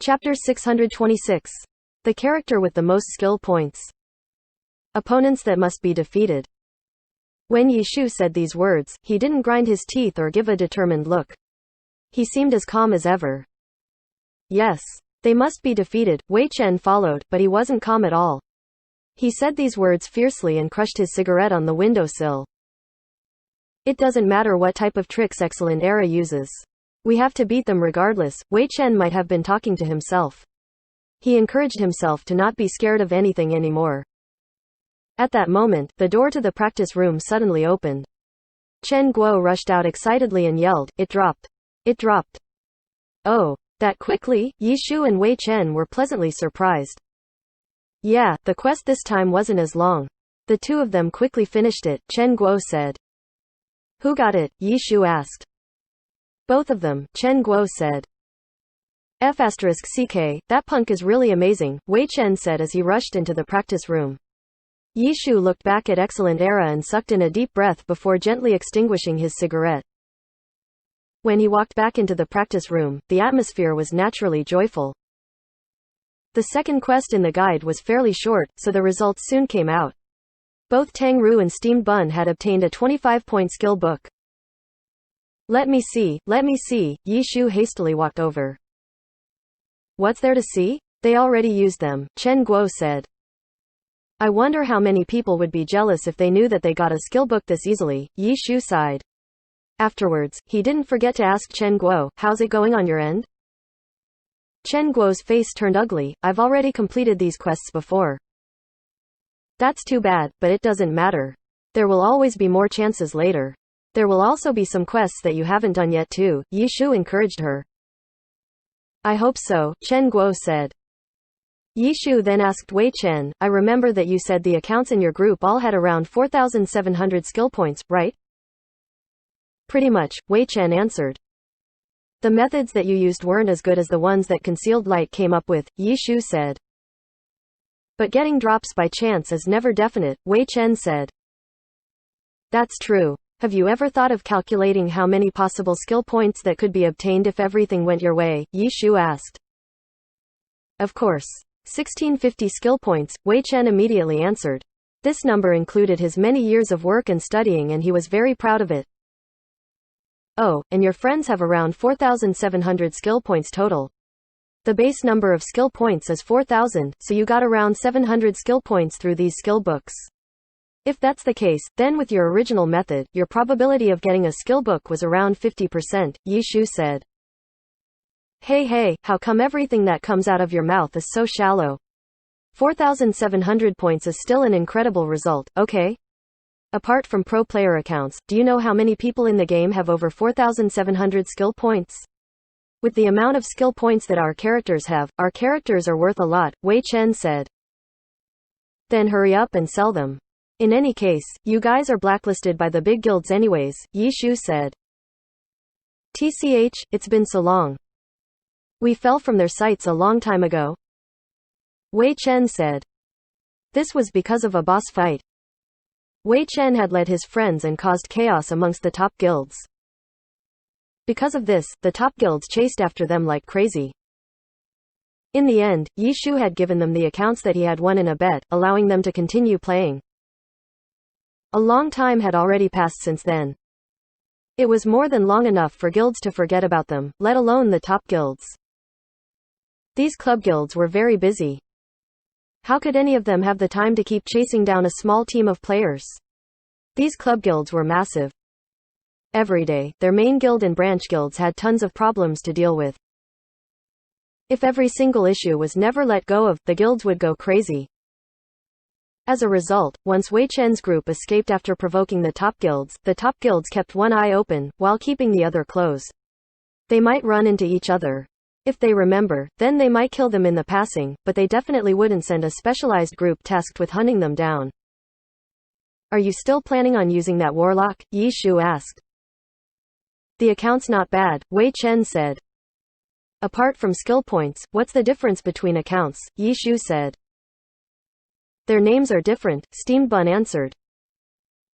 Chapter 626. The character with the most skill points. Opponents that must be defeated. When Yi Shu said these words, he didn't grind his teeth or give a determined look. He seemed as calm as ever. Yes, they must be defeated. Wei Chen followed, but he wasn't calm at all. He said these words fiercely and crushed his cigarette on the windowsill. It doesn't matter what type of tricks Excellent Era uses. We have to beat them regardless. Wei Chen might have been talking to himself. He encouraged himself to not be scared of anything anymore. At that moment, the door to the practice room suddenly opened. Chen Guo rushed out excitedly and yelled, "It dropped! It dropped!" Oh, that quickly? Yi Shu and Wei Chen were pleasantly surprised. Yeah, the quest this time wasn't as long. The two of them quickly finished it, Chen Guo said. Who got it? Yi Shu asked. Both of them, Chen Guo said. F***ck, that punk is really amazing, Wei Chen said as he rushed into the practice room. Yi Shu looked back at Excellent Era and sucked in a deep breath before gently extinguishing his cigarette. When he walked back into the practice room, the atmosphere was naturally joyful. The second quest in the guide was fairly short, so the results soon came out. Both Tang Ru and Steamed Bun had obtained a 25-point skill book. Let me see, Yi Shu hastily walked over. What's there to see? They already used them, Chen Guo said. I wonder how many people would be jealous if they knew that they got a skill book this easily, Yi Shu sighed. Afterwards, he didn't forget to ask Chen Guo, how's it going on your end? Chen Guo's face turned ugly, I've already completed these quests before. That's too bad, but it doesn't matter. There will always be more chances later. There will also be some quests that you haven't done yet too, Yi Shu encouraged her. I hope so, Chen Guo said. Yi Shu then asked Wei Chen, I remember that you said the accounts in your group all had around 4,700 skill points, right? Pretty much, Wei Chen answered. The methods that you used weren't as good as the ones that Concealed Light came up with, Yi Shu said. But getting drops by chance is never definite, Wei Chen said. That's true. Have you ever thought of calculating how many possible skill points that could be obtained if everything went your way? Yi Shu asked. Of course. 1650 skill points, Wei Chen immediately answered. This number included his many years of work and studying and he was very proud of it. Oh, and your friends have around 4,700 skill points total. The base number of skill points is 4,000, so you got around 700 skill points through these skill books. If that's the case, then with your original method, your probability of getting a skill book was around 50%, Yi Shu said. Hey, how come everything that comes out of your mouth is so shallow? 4,700 points is still an incredible result, okay? Apart from pro player accounts, do you know how many people in the game have over 4,700 skill points? With the amount of skill points that our characters have, our characters are worth a lot, Wei Chen said. Then hurry up and sell them. In any case, you guys are blacklisted by the big guilds anyways, Yi Shu said. TCH, it's been so long. We fell from their sights a long time ago. Wei Chen said. This was because of a boss fight. Wei Chen had led his friends and caused chaos amongst the top guilds. Because of this, the top guilds chased after them like crazy. In the end, Yi Shu had given them the accounts that he had won in a bet, allowing them to continue playing. A long time had already passed since then. It was more than long enough for guilds to forget about them, let alone the top guilds. These club guilds were very busy. How could any of them have the time to keep chasing down a small team of players? These club guilds were massive. Every day, their main guild and branch guilds had tons of problems to deal with. If every single issue was never let go of, the guilds would go crazy. As a result, once Wei Chen's group escaped after provoking the top guilds kept one eye open, while keeping the other closed. They might run into each other. If they remember, then they might kill them in the passing, but they definitely wouldn't send a specialized group tasked with hunting them down. Are you still planning on using that warlock? Yi Shu asked. The account's not bad, Wei Chen said. Apart from skill points, what's the difference between accounts? Yi Shu said. Their names are different, Steamed Bun answered.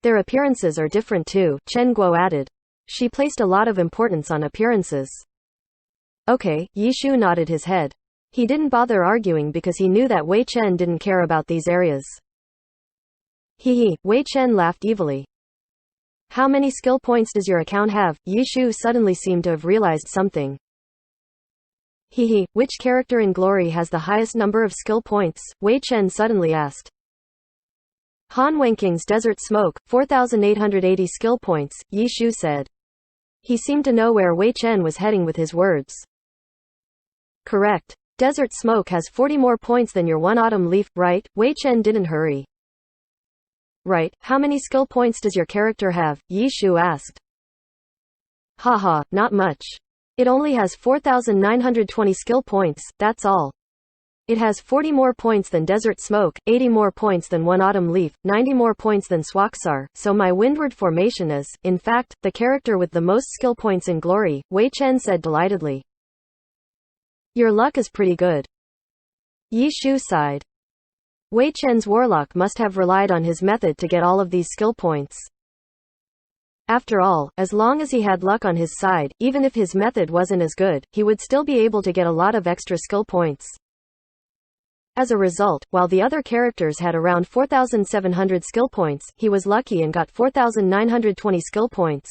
Their appearances are different too, Chen Guo added. She placed a lot of importance on appearances. Okay, Yi Shu nodded his head. He didn't bother arguing because he knew that Wei Chen didn't care about these areas. Wei Chen laughed evilly. How many skill points does your account have? Yi Shu suddenly seemed to have realized something. Which character in Glory has the highest number of skill points? Wei Chen suddenly asked. Han Wenqing's Desert Smoke, 4,880 skill points, Yi Shu said. He seemed to know where Wei Chen was heading with his words. Correct. Desert Smoke has 40 more points than your one Autumn Leaf, right? Wei Chen didn't hurry. Right. How many skill points does your character have? Yi Shu asked. Haha, not much. It only has 4,920 skill points, that's all. It has 40 more points than Desert Smoke, 80 more points than One Autumn Leaf, 90 more points than Swaksar, so my Windward formation is, in fact, the character with the most skill points in Glory, Wei Chen said delightedly. Your luck is pretty good. Yi Shu sighed. Wei Chen's warlock must have relied on his method to get all of these skill points. After all, as long as he had luck on his side, even if his method wasn't as good, he would still be able to get a lot of extra skill points. As a result, while the other characters had around 4,700 skill points, he was lucky and got 4,920 skill points.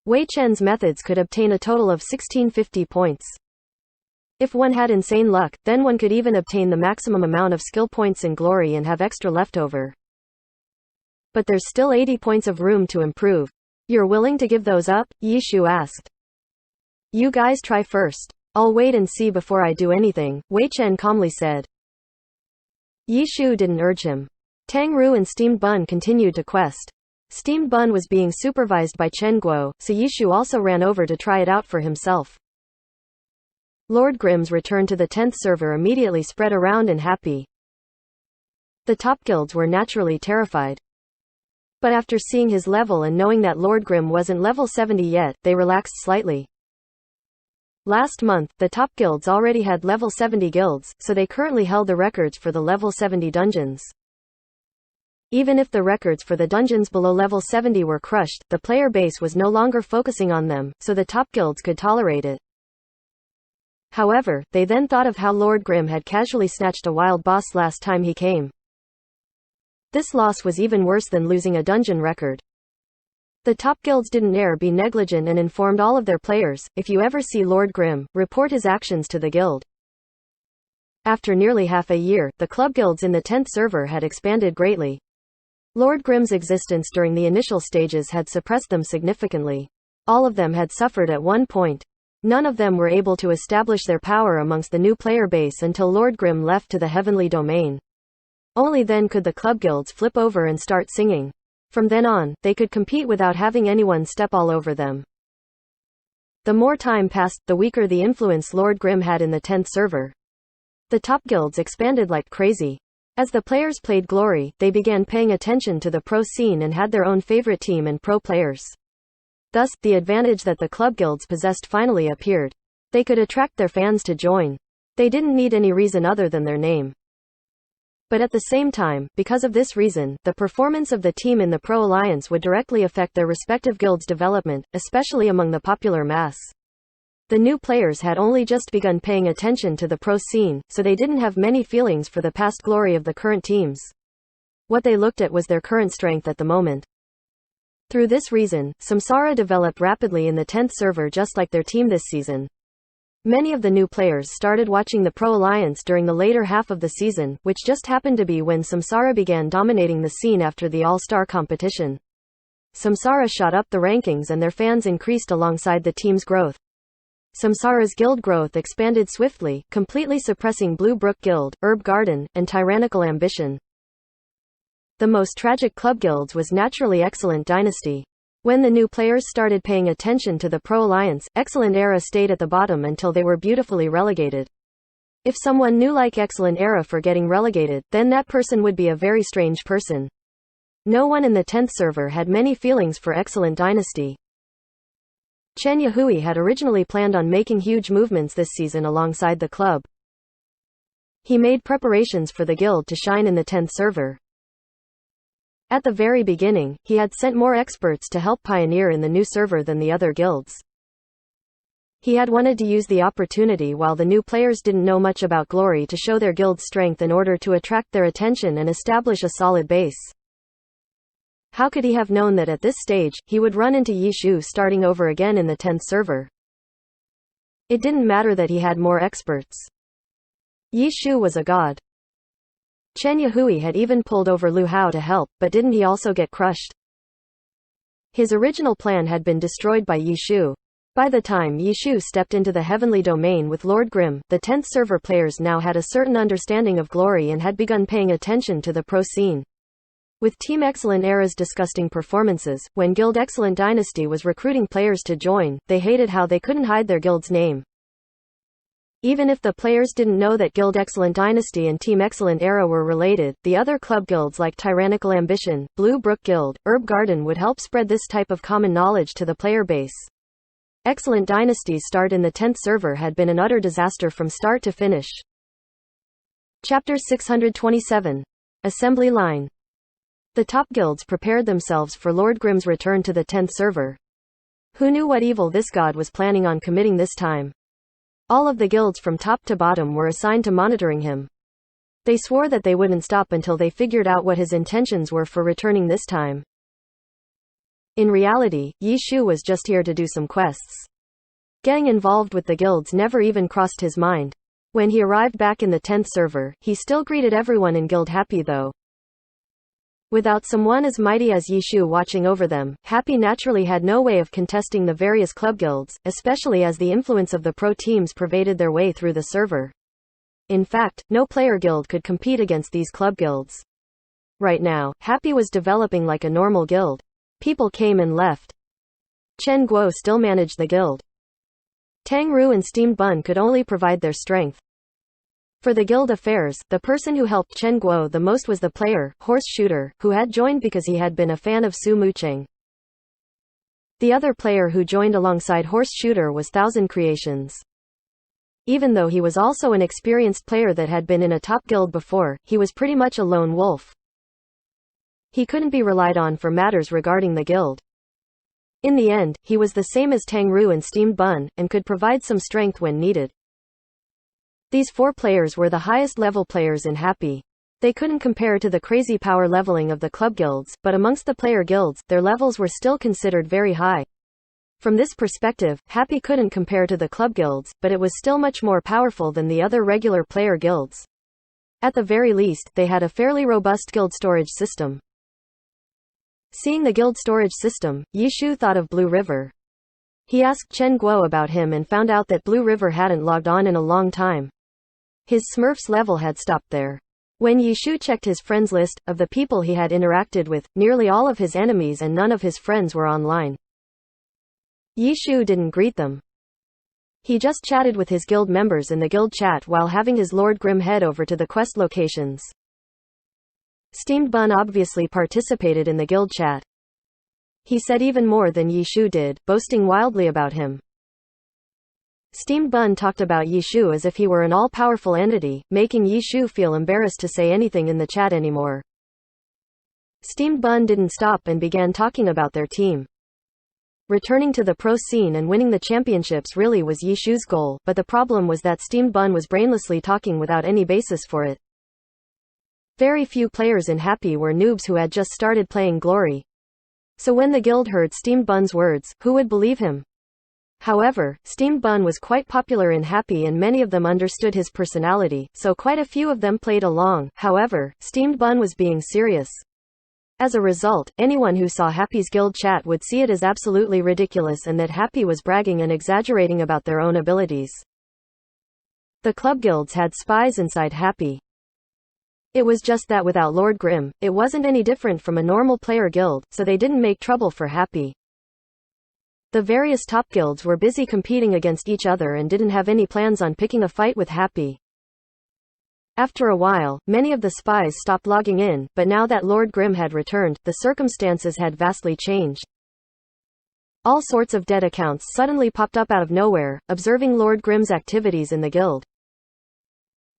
Wei Chen's methods could obtain a total of 1,650 points. If one had insane luck, then one could even obtain the maximum amount of skill points in Glory and have extra leftover. But there's still 80 points of room to improve. You're willing to give those up? Yi Shu asked. You guys try first. I'll wait and see before I do anything, Wei Chen calmly said. Yi Shu didn't urge him. Tang Ru and Steamed Bun continued to quest. Steamed Bun was being supervised by Chen Guo, so Yi Shu also ran over to try it out for himself. Lord Grimm's return to the 10th server immediately spread around and happy. The top guilds were naturally terrified. But after seeing his level and knowing that Lord Grimm wasn't level 70 yet, they relaxed slightly. Last month, the top guilds already had level 70 guilds, so they currently held the records for the level 70 dungeons. Even if the records for the dungeons below level 70 were crushed, the player base was no longer focusing on them, so the top guilds could tolerate it. However, they then thought of how Lord Grimm had casually snatched a wild boss last time he came. This loss was even worse than losing a dungeon record. The top guilds didn't dare be negligent and informed all of their players, if you ever see Lord Grimm, report his actions to the guild. After nearly half a year, the club guilds in the 10th server had expanded greatly. Lord Grimm's existence during the initial stages had suppressed them significantly. All of them had suffered at one point. None of them were able to establish their power amongst the new player base until Lord Grimm left to the heavenly domain. Only then could the club guilds flip over and start singing. From then on, they could compete without having anyone step all over them. The more time passed, the weaker the influence Lord Grimm had in the 10th server. The top guilds expanded like crazy. As the players played Glory, they began paying attention to the pro scene and had their own favorite team and pro players. Thus, the advantage that the club guilds possessed finally appeared. They could attract their fans to join. They didn't need any reason other than their name. But at the same time, because of this reason, the performance of the team in the Pro Alliance would directly affect their respective guilds' development, especially among the popular mass. The new players had only just begun paying attention to the pro scene, so they didn't have many feelings for the past glory of the current teams. What they looked at was their current strength at the moment. Through this reason, Samsara developed rapidly in the 10th server just like their team this season. Many of the new players started watching the Pro Alliance during the later half of the season, which just happened to be when Samsara began dominating the scene after the All-Star competition. Samsara shot up the rankings and their fans increased alongside the team's growth. Samsara's guild growth expanded swiftly, completely suppressing Blue Brook Guild, Herb Garden, and Tyrannical Ambition. The most tragic club guilds was naturally Excellent Dynasty. When the new players started paying attention to the Pro Alliance, Excellent Era stayed at the bottom until they were beautifully relegated. If someone knew like Excellent Era for getting relegated, then that person would be a very strange person. No one in the 10th server had many feelings for Excellent Dynasty. Chen Yahui had originally planned on making huge movements this season alongside the club. He made preparations for the guild to shine in the 10th server. At the very beginning, he had sent more experts to help pioneer in the new server than the other guilds. He had wanted to use the opportunity while the new players didn't know much about glory to show their guild's strength in order to attract their attention and establish a solid base. How could he have known that at this stage, he would run into Yi Shu starting over again in the 10th server? It didn't matter that he had more experts. Yi Shu was a god. Chen Yahui had even pulled over Lu Hao to help, but didn't he also get crushed? His original plan had been destroyed by Yi Shu. By the time Yi Shu stepped into the heavenly domain with Lord Grimm, the 10th server players now had a certain understanding of glory and had begun paying attention to the pro scene. With Team Excellent Era's disgusting performances, when Guild Excellent Dynasty was recruiting players to join, they hated how they couldn't hide their guild's name. Even if the players didn't know that Guild Excellent Dynasty and Team Excellent Era were related, the other club guilds like Tyrannical Ambition, Blue Brook Guild, Herb Garden would help spread this type of common knowledge to the player base. Excellent Dynasty's start in the 10th server had been an utter disaster from start to finish. Chapter 627. Assembly Line. The top guilds prepared themselves for Lord Grimm's return to the 10th server. Who knew what evil this god was planning on committing this time? All of the guilds from top to bottom were assigned to monitoring him. They swore that they wouldn't stop until they figured out what his intentions were for returning this time. In reality, Yi Shu was just here to do some quests. Getting involved with the guilds never even crossed his mind. When he arrived back in the 10th server, he still greeted everyone in guild happy though. Without someone as mighty as Yi Shu watching over them, Happy naturally had no way of contesting the various club guilds, especially as the influence of the pro teams pervaded their way through the server. In fact, no player guild could compete against these club guilds. Right now, Happy was developing like a normal guild. People came and left. Chen Guo still managed the guild. Tang Ru and Steamed Bun could only provide their strength. For the guild affairs, the person who helped Chen Guo the most was the player, Horse Shooter, who had joined because he had been a fan of Su Mucheng. The other player who joined alongside Horse Shooter was Thousand Creations. Even though he was also an experienced player that had been in a top guild before, he was pretty much a lone wolf. He couldn't be relied on for matters regarding the guild. In the end, he was the same as Tang Ru and Steamed Bun, and could provide some strength when needed. These four players were the highest level players in Happy. They couldn't compare to the crazy power leveling of the club guilds, but amongst the player guilds, their levels were still considered very high. From this perspective, Happy couldn't compare to the club guilds, but it was still much more powerful than the other regular player guilds. At the very least, they had a fairly robust guild storage system. Seeing the guild storage system, Yi Shu thought of Blue River. He asked Chen Guo about him and found out that Blue River hadn't logged on in a long time. His Smurfs level had stopped there. When Yi Shu checked his friends list, of the people he had interacted with, nearly all of his enemies and none of his friends were online. Yi Shu didn't greet them. He just chatted with his guild members in the guild chat while having his Lord Grimm head over to the quest locations. Steamed Bun obviously participated in the guild chat. He said even more than Yi Shu did, boasting wildly about him. Steamed Bun talked about Yi Shu as if he were an all-powerful entity, making Yi Shu feel embarrassed to say anything in the chat anymore. Steamed Bun didn't stop and began talking about their team. Returning to the pro scene and winning the championships really was Yi Shu's goal, but the problem was that Steamed Bun was brainlessly talking without any basis for it. Very few players in Happy were noobs who had just started playing Glory. So when the guild heard Steamed Bun's words, who would believe him? However, Steamed Bun was quite popular in Happy and many of them understood his personality, so quite a few of them played along. However, Steamed Bun was being serious. As a result, anyone who saw Happy's guild chat would see it as absolutely ridiculous and that Happy was bragging and exaggerating about their own abilities. The club guilds had spies inside Happy. It was just that without Lord Grimm, it wasn't any different from a normal player guild, so they didn't make trouble for Happy. The various top guilds were busy competing against each other and didn't have any plans on picking a fight with Happy. After a while, many of the spies stopped logging in, but now that Lord Grimm had returned, the circumstances had vastly changed. All sorts of dead accounts suddenly popped up out of nowhere, observing Lord Grimm's activities in the guild.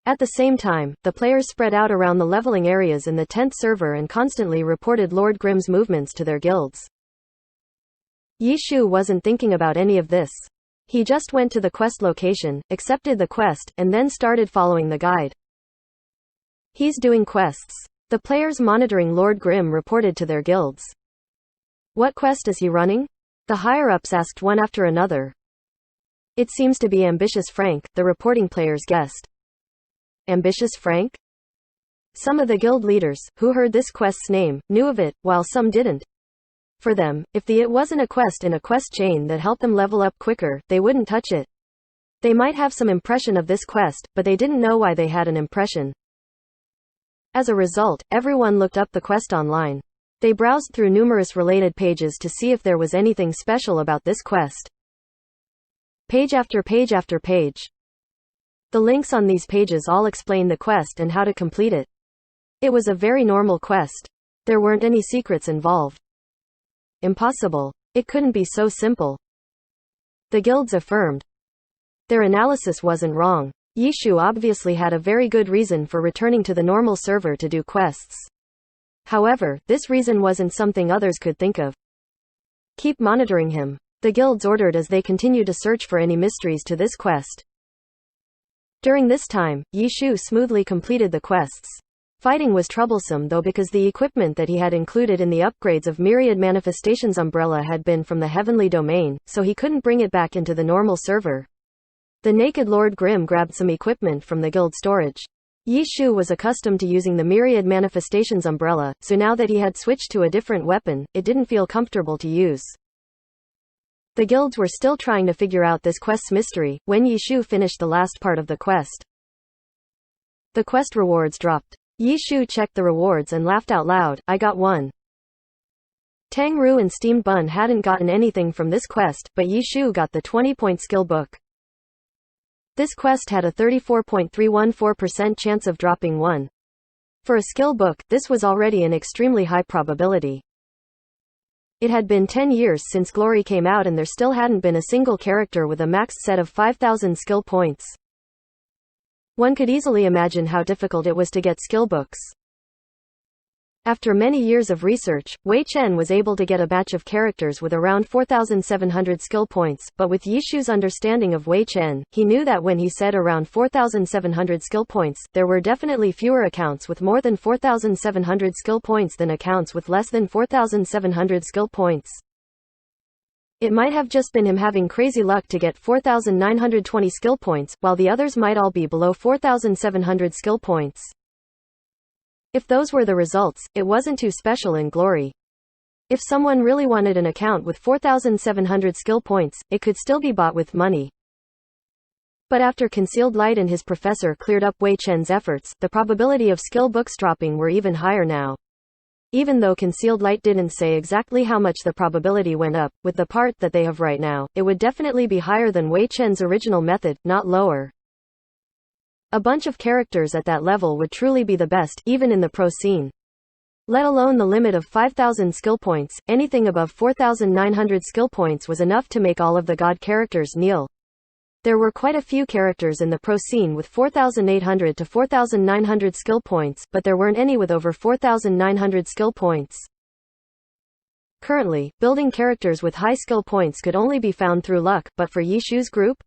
At the same time, the players spread out around the leveling areas in the 10th server and constantly reported Lord Grimm's movements to their guilds. Yi Shu wasn't thinking about any of this. He just went to the quest location, accepted the quest, and then started following the guide. He's doing quests. The players monitoring Lord Grimm reported to their guilds. What quest is he running? The higher-ups asked one after another. It seems to be Ambitious Frank, the reporting players guessed. Ambitious Frank? Some of the guild leaders, who heard this quest's name, knew of it, while some didn't. For them, if it wasn't a quest in a quest chain that helped them level up quicker, they wouldn't touch it. They might have some impression of this quest, but they didn't know why they had an impression. As a result, everyone looked up the quest online. They browsed through numerous related pages to see if there was anything special about this quest. Page after page after page. The links on these pages all explain the quest and how to complete it. It was a very normal quest. There weren't any secrets involved. Impossible. It couldn't be so simple. The guilds affirmed. Their analysis wasn't wrong. Yishu obviously had a very good reason for returning to the normal server to do quests. However, this reason wasn't something others could think of. Keep monitoring him, the guilds ordered as they continued to search for any mysteries to this quest. During this time, Yishu smoothly completed the quests. Fighting was troublesome though because the equipment that he had included in the upgrades of Myriad Manifestations umbrella had been from the heavenly domain, so he couldn't bring it back into the normal server. The naked Lord Grimm grabbed some equipment from the guild storage. Yishu was accustomed to using the Myriad Manifestations umbrella, so now that he had switched to a different weapon, it didn't feel comfortable to use. The guilds were still trying to figure out this quest's mystery, when Yishu finished the last part of the quest. The quest rewards dropped. Yishu checked the rewards and laughed out loud. I got one. Tang Ru and Steamed Bun hadn't gotten anything from this quest, but Yishu got the 20-point skill book. This quest had a 34.314% chance of dropping 1. For a skill book, this was already an extremely high probability. It had been 10 years since Glory came out and there still hadn't been a single character with a maxed set of 5,000 skill points. One could easily imagine how difficult it was to get skill books. After many years of research, Wei Chen was able to get a batch of characters with around 4,700 skill points, but with Yishu's understanding of Wei Chen, he knew that when he said around 4,700 skill points, there were definitely fewer accounts with more than 4,700 skill points than accounts with less than 4,700 skill points. It might have just been him having crazy luck to get 4,920 skill points, while the others might all be below 4,700 skill points. If those were the results, it wasn't too special in Glory. If someone really wanted an account with 4,700 skill points, it could still be bought with money. But after Concealed Light and his professor cleared up Wei Chen's efforts, the probability of skill books dropping were even higher now. Even though Concealed Light didn't say exactly how much the probability went up, with the part that they have right now, it would definitely be higher than Wei Chen's original method, not lower. A bunch of characters at that level would truly be the best, even in the pro scene. Let alone the limit of 5,000 skill points, anything above 4,900 skill points was enough to make all of the god characters kneel. There were quite a few characters in the pro scene with 4,800 to 4,900 skill points, but there weren't any with over 4,900 skill points. Currently, building characters with high skill points could only be found through luck, but for Yishu's group?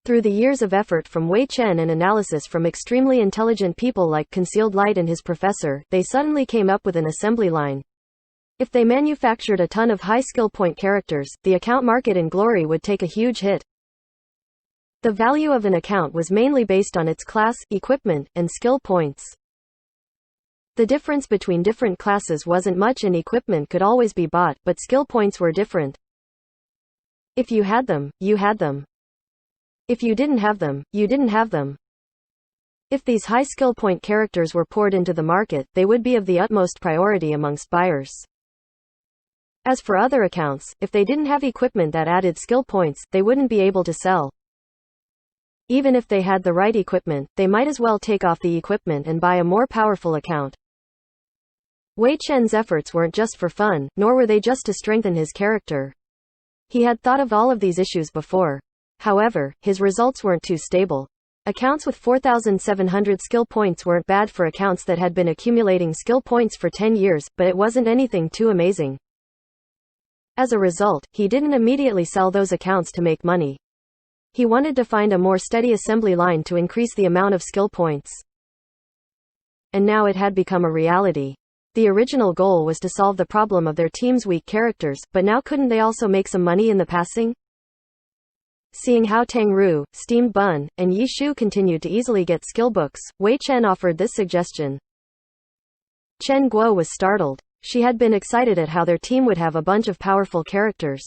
Through the years of effort from Wei Chen and analysis from extremely intelligent people like Concealed Light and his professor, they suddenly came up with an assembly line. If they manufactured a ton of high skill point characters, the account market in Glory would take a huge hit. The value of an account was mainly based on its class, equipment, and skill points. The difference between different classes wasn't much and equipment could always be bought, but skill points were different. If you had them, you had them. If you didn't have them, you didn't have them. If these high skill point characters were poured into the market, they would be of the utmost priority amongst buyers. As for other accounts, if they didn't have equipment that added skill points, they wouldn't be able to sell. Even if they had the right equipment, they might as well take off the equipment and buy a more powerful account. Wei Chen's efforts weren't just for fun, nor were they just to strengthen his character. He had thought of all of these issues before. However, his results weren't too stable. Accounts with 4,700 skill points weren't bad for accounts that had been accumulating skill points for 10 years, but it wasn't anything too amazing. As a result, he didn't immediately sell those accounts to make money. He wanted to find a more steady assembly line to increase the amount of skill points. And now it had become a reality. The original goal was to solve the problem of their team's weak characters, but now couldn't they also make some money in the passing? Seeing how Tang Ru, Steamed Bun, and Yi Shu continued to easily get skill books, Wei Chen offered this suggestion. Chen Guo was startled. She had been excited at how their team would have a bunch of powerful characters.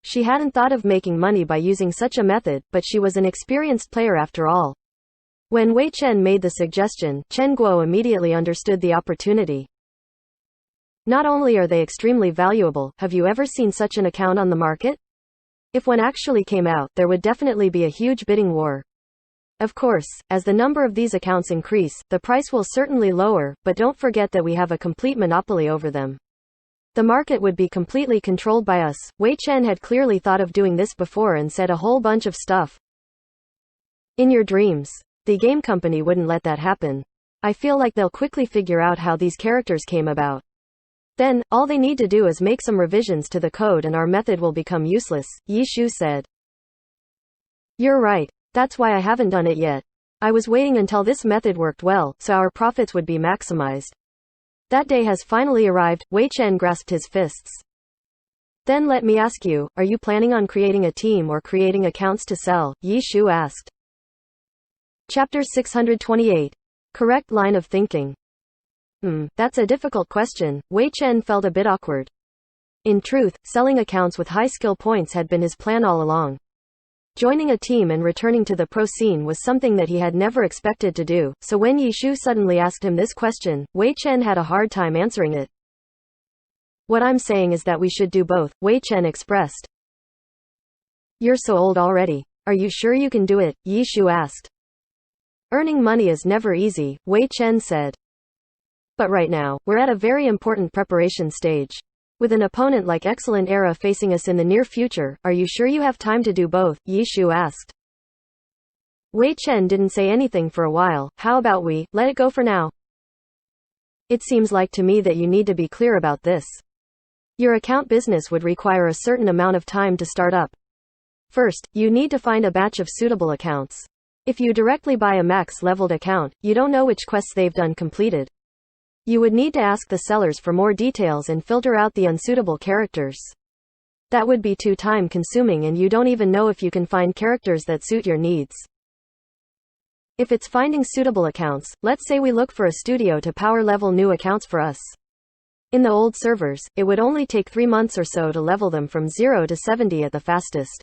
She hadn't thought of making money by using such a method, but she was an experienced player after all. When Wei Chen made the suggestion, Chen Guo immediately understood the opportunity. Not only are they extremely valuable, have you ever seen such an account on the market? If one actually came out, there would definitely be a huge bidding war. Of course, as the number of these accounts increase, the price will certainly lower, but don't forget that we have a complete monopoly over them. The market would be completely controlled by us. Wei Chen had clearly thought of doing this before and said a whole bunch of stuff. In your dreams. The game company wouldn't let that happen. I feel like they'll quickly figure out how these characters came about. Then, all they need to do is make some revisions to the code and our method will become useless, Yi Shu said. You're right. That's why I haven't done it yet. I was waiting until this method worked well, so our profits would be maximized. That day has finally arrived. Wei Chen grasped his fists. Then let me ask you, are you planning on creating a team or creating accounts to sell? Yi Shu asked. Chapter 628. Correct line of thinking. That's a difficult question. Wei Chen felt a bit awkward. In truth, selling accounts with high skill points had been his plan all along. Joining a team and returning to the pro scene was something that he had never expected to do, so when Yi Shu suddenly asked him this question, Wei Chen had a hard time answering it. What I'm saying is that we should do both, Wei Chen expressed. You're so old already. Are you sure you can do it? Yi Shu asked. Earning money is never easy, Wei Chen said. But right now, we're at a very important preparation stage. With an opponent like Excellent Era facing us in the near future, are you sure you have time to do both? Yi Shu asked. Wei Chen didn't say anything for a while. How about we let it go for now? It seems like to me that you need to be clear about this. Your account business would require a certain amount of time to start up. First, you need to find a batch of suitable accounts. If you directly buy a max-leveled account, you don't know which quests they've done completed. You would need to ask the sellers for more details and filter out the unsuitable characters. That would be too time-consuming and you don't even know if you can find characters that suit your needs. If it's finding suitable accounts, let's say we look for a studio to power-level new accounts for us. In the old servers, it would only take 3 months or so to level them from 0 to 70 at the fastest.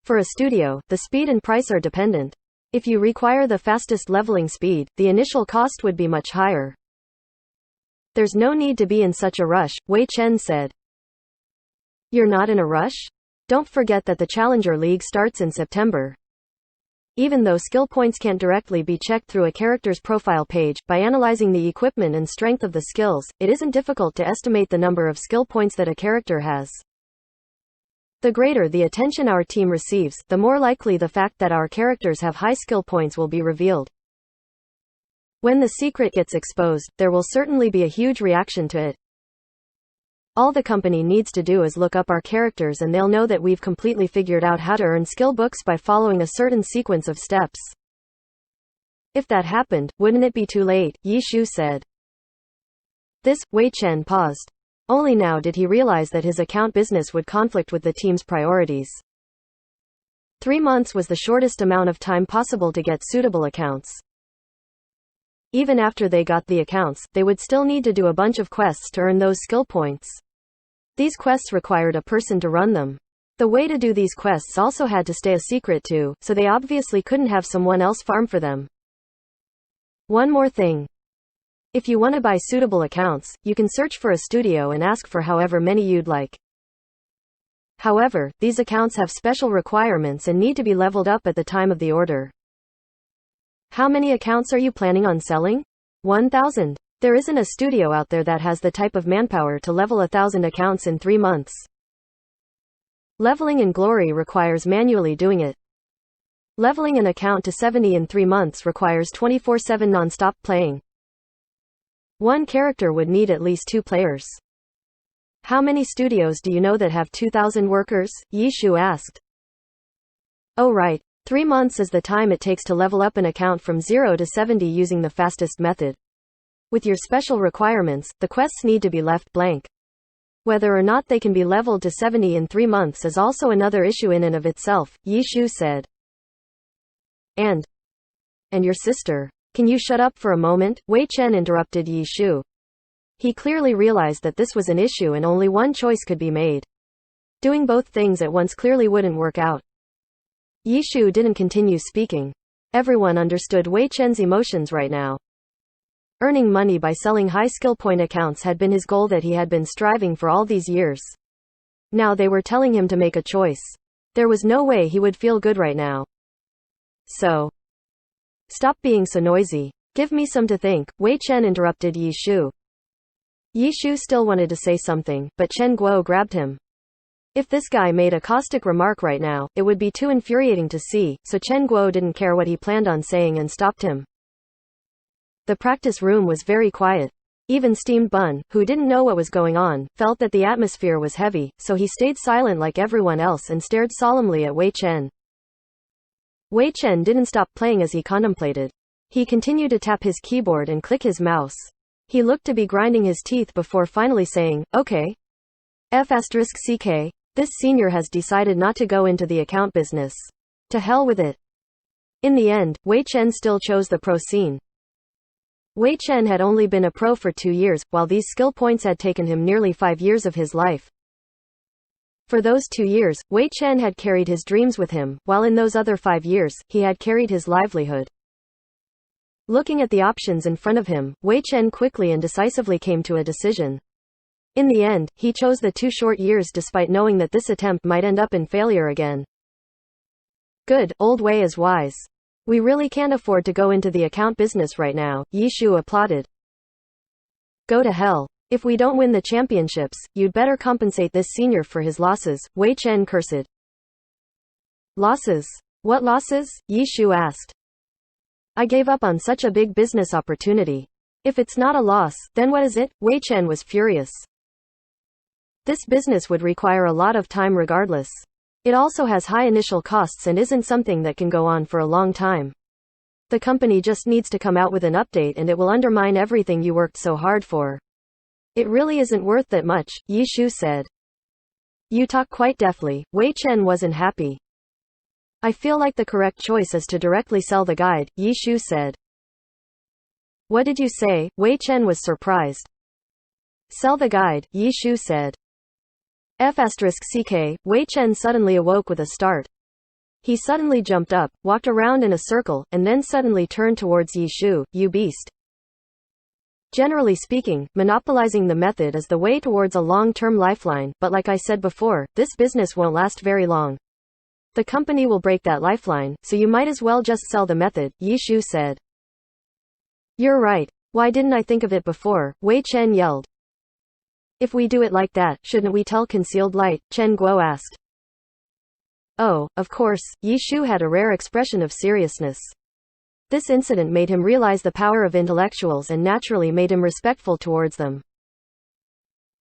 For a studio, the speed and price are dependent. If you require the fastest leveling speed, the initial cost would be much higher. There's no need to be in such a rush, Wei Chen said. You're not in a rush? Don't forget that the Challenger League starts in September. Even though skill points can't directly be checked through a character's profile page, by analyzing the equipment and strength of the skills, it isn't difficult to estimate the number of skill points that a character has. The greater the attention our team receives, the more likely the fact that our characters have high skill points will be revealed. When the secret gets exposed, there will certainly be a huge reaction to it. All the company needs to do is look up our characters and they'll know that we've completely figured out how to earn skill books by following a certain sequence of steps. If that happened, wouldn't it be too late? Yi Shu said. Wei Chen paused. Only now did he realize that his account business would conflict with the team's priorities. 3 months was the shortest amount of time possible to get suitable accounts. Even after they got the accounts, they would still need to do a bunch of quests to earn those skill points. These quests required a person to run them. The way to do these quests also had to stay a secret too, so they obviously couldn't have someone else farm for them. One more thing. If you want to buy suitable accounts, you can search for a studio and ask for however many you'd like. However, these accounts have special requirements and need to be leveled up at the time of the order. How many accounts are you planning on selling? 1,000. There isn't a studio out there that has the type of manpower to level 1,000 accounts in 3 months. Leveling in Glory requires manually doing it. Leveling an account to 70 in 3 months requires 24/7 non-stop playing. One character would need at least 2 players. How many studios do you know that have 2,000 workers? Yi Shu asked. Oh right. 3 months is the time it takes to level up an account from 0 to 70 using the fastest method. With your special requirements, the quests need to be left blank. Whether or not they can be leveled to 70 in 3 months is also another issue in and of itself, Yi Shu said. And your sister. Can you shut up for a moment? Wei Chen interrupted Yi Shu. He clearly realized that this was an issue and only one choice could be made. Doing both things at once clearly wouldn't work out. Yi Shu didn't continue speaking. Everyone understood Wei Chen's emotions right now. Earning money by selling high skill point accounts had been his goal that he had been striving for all these years. Now they were telling him to make a choice. There was no way he would feel good right now. So, stop being so noisy. Give me some to think, Wei Chen interrupted Yi Shu. Yi Shu still wanted to say something, but Chen Guo grabbed him. If this guy made a caustic remark right now, it would be too infuriating to see, so Chen Guo didn't care what he planned on saying and stopped him. The practice room was very quiet. Even Steamed Bun, who didn't know what was going on, felt that the atmosphere was heavy, so he stayed silent like everyone else and stared solemnly at Wei Chen. Wei Chen didn't stop playing as he contemplated. He continued to tap his keyboard and click his mouse. He looked to be grinding his teeth before finally saying, okay. F***CK. This senior has decided not to go into the account business. To hell with it. In the end, Wei Chen still chose the pro scene. Wei Chen had only been a pro for 2 years, while these skill points had taken him nearly 5 years of his life. For those 2 years, Wei Chen had carried his dreams with him, while in those other 5 years, he had carried his livelihood. Looking at the options in front of him, Wei Chen quickly and decisively came to a decision. In the end, he chose the 2 short years despite knowing that this attempt might end up in failure again. Good, old Wei is wise. We really can't afford to go into the account business right now, Yi Shu applauded. Go to hell. If we don't win the championships, you'd better compensate this senior for his losses, Wei Chen cursed. Losses? What losses? Yi Shu asked. I gave up on such a big business opportunity. If it's not a loss, then what is it? Wei Chen was furious. This business would require a lot of time regardless. It also has high initial costs and isn't something that can go on for a long time. The company just needs to come out with an update and it will undermine everything you worked so hard for. It really isn't worth that much, Yi Shu said. You talk quite deftly. Wei Chen wasn't happy. I feel like the correct choice is to directly sell the guide, Yi Shu said. What did you say? Wei Chen was surprised. Sell the guide, Yi Shu said. F***CK. Wei Chen suddenly awoke with a start. He suddenly jumped up, walked around in a circle, and then suddenly turned towards Yi Shu. You beast. Generally speaking, monopolizing the method is the way towards a long-term lifeline, but like I said before, this business won't last very long. The company will break that lifeline, so you might as well just sell the method, Yi Shu said. You're right. Why didn't I think of it before? Wei Chen yelled. If we do it like that, shouldn't we tell Concealed Light? Chen Guo asked. Oh, of course, Yi Shu had a rare expression of seriousness. This incident made him realize the power of intellectuals and naturally made him respectful towards them.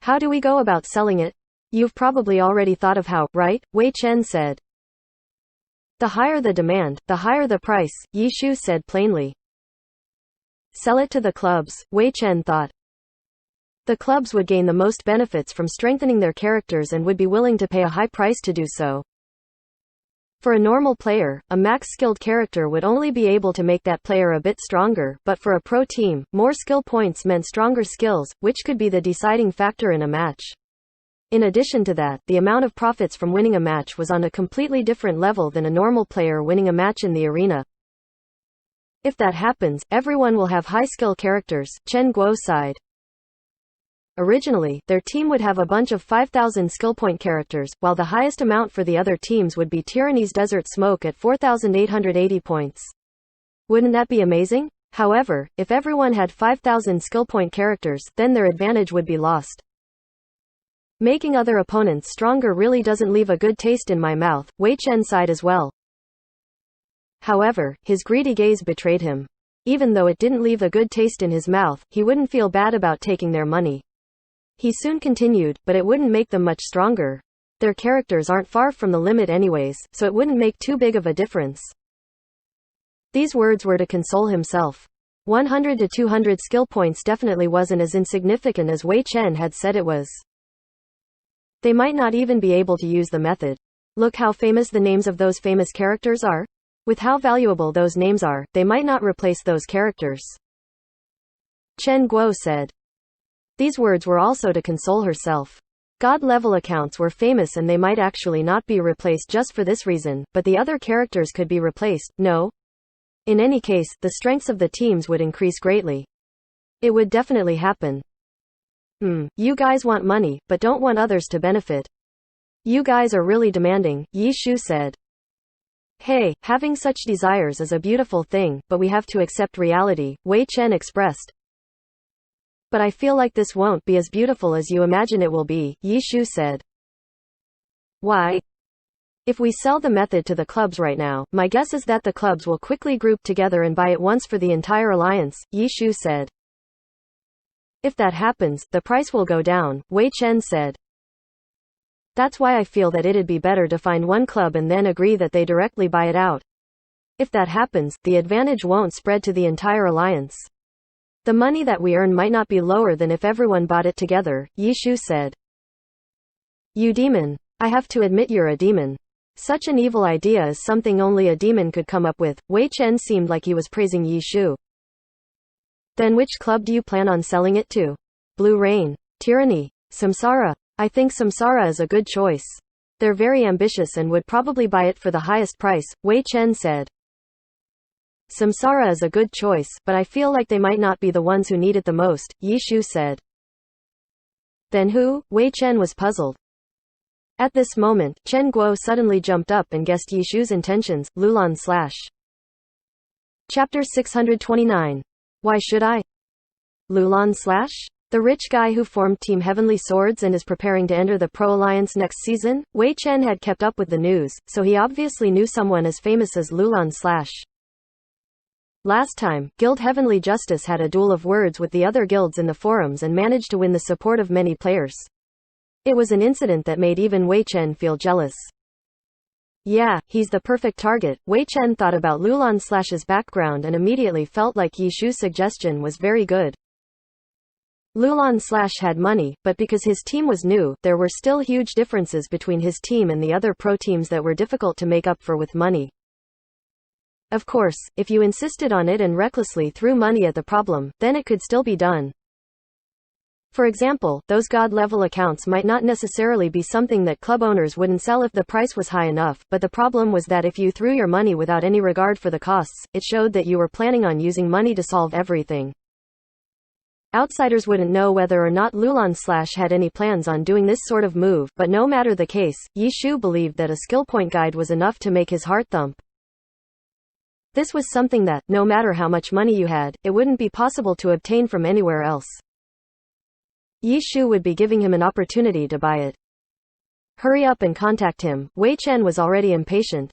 How do we go about selling it? You've probably already thought of how, right? Wei Chen said. The higher the demand, the higher the price, Yi Shu said plainly. Sell it to the clubs, Wei Chen thought. The clubs would gain the most benefits from strengthening their characters and would be willing to pay a high price to do so. For a normal player, a max-skilled character would only be able to make that player a bit stronger, but for a pro team, more skill points meant stronger skills, which could be the deciding factor in a match. In addition to that, the amount of profits from winning a match was on a completely different level than a normal player winning a match in the arena. If that happens, everyone will have high-skill characters, Chen Guo sighed. Originally, their team would have a bunch of 5,000 skill point characters, while the highest amount for the other teams would be Tyranny's Desert Smoke at 4,880 points. Wouldn't that be amazing? However, if everyone had 5,000 skill point characters, then their advantage would be lost. Making other opponents stronger really doesn't leave a good taste in my mouth, Wei Chen sighed as well. However, his greedy gaze betrayed him. Even though it didn't leave a good taste in his mouth, he wouldn't feel bad about taking their money. He soon continued, but it wouldn't make them much stronger. Their characters aren't far from the limit anyways, so it wouldn't make too big of a difference. These words were to console himself. 100 to 200 skill points definitely wasn't as insignificant as Wei Chen had said it was. They might not even be able to use the method. Look how famous the names of those famous characters are. With how valuable those names are, they might not replace those characters. Chen Guo said. These words were also to console herself. God-level accounts were famous and they might actually not be replaced just for this reason, but the other characters could be replaced, no? In any case, the strengths of the teams would increase greatly. It would definitely happen. You guys want money, but don't want others to benefit. You guys are really demanding, Yi Shu said. Hey, having such desires is a beautiful thing, but we have to accept reality, Wei Chen expressed. But I feel like this won't be as beautiful as you imagine it will be, Yi Shu said. Why? If we sell the method to the clubs right now, my guess is that the clubs will quickly group together and buy it once for the entire alliance, Yi Shu said. If that happens, the price will go down, Wei Chen said. That's why I feel that it'd be better to find one club and then agree that they directly buy it out. If that happens, the advantage won't spread to the entire alliance. The money that we earn might not be lower than if everyone bought it together, Yi Shu said. You demon. I have to admit you're a demon. Such an evil idea is something only a demon could come up with. Wei Chen seemed like he was praising Yi Shu. Then which club do you plan on selling it to? Blue Rain? Tyranny? Samsara? I think Samsara is a good choice. They're very ambitious and would probably buy it for the highest price, Wei Chen said. Samsara is a good choice, but I feel like they might not be the ones who need it the most, Yi Shu said. Then who? Wei Chen was puzzled. At this moment, Chen Guo suddenly jumped up and guessed Yi Shu's intentions, Lulan / Chapter 629. Why should I? Lulan / The rich guy who formed Team Heavenly Swords and is preparing to enter the Pro Alliance next season? Wei Chen had kept up with the news, so he obviously knew someone as famous as Lulan / Last time, Guild Heavenly Justice had a duel of words with the other guilds in the forums and managed to win the support of many players. It was an incident that made even Wei Chen feel jealous. Yeah, he's the perfect target. Wei Chen thought about Lulan/'s background and immediately felt like Yi Shu's suggestion was very good. Lulan/ had money, but because his team was new, there were still huge differences between his team and the other pro teams that were difficult to make up for with money. Of course, if you insisted on it and recklessly threw money at the problem, then it could still be done. For example, those god-level accounts might not necessarily be something that club owners wouldn't sell if the price was high enough, but the problem was that if you threw your money without any regard for the costs, it showed that you were planning on using money to solve everything. Outsiders wouldn't know whether or not Lulan/ had any plans on doing this sort of move, but no matter the case, Yi Shu believed that a skill point guide was enough to make his heart thump. This was something that, no matter how much money you had, it wouldn't be possible to obtain from anywhere else. Yi Shu would be giving him an opportunity to buy it. Hurry up and contact him. Wei Chen was already impatient.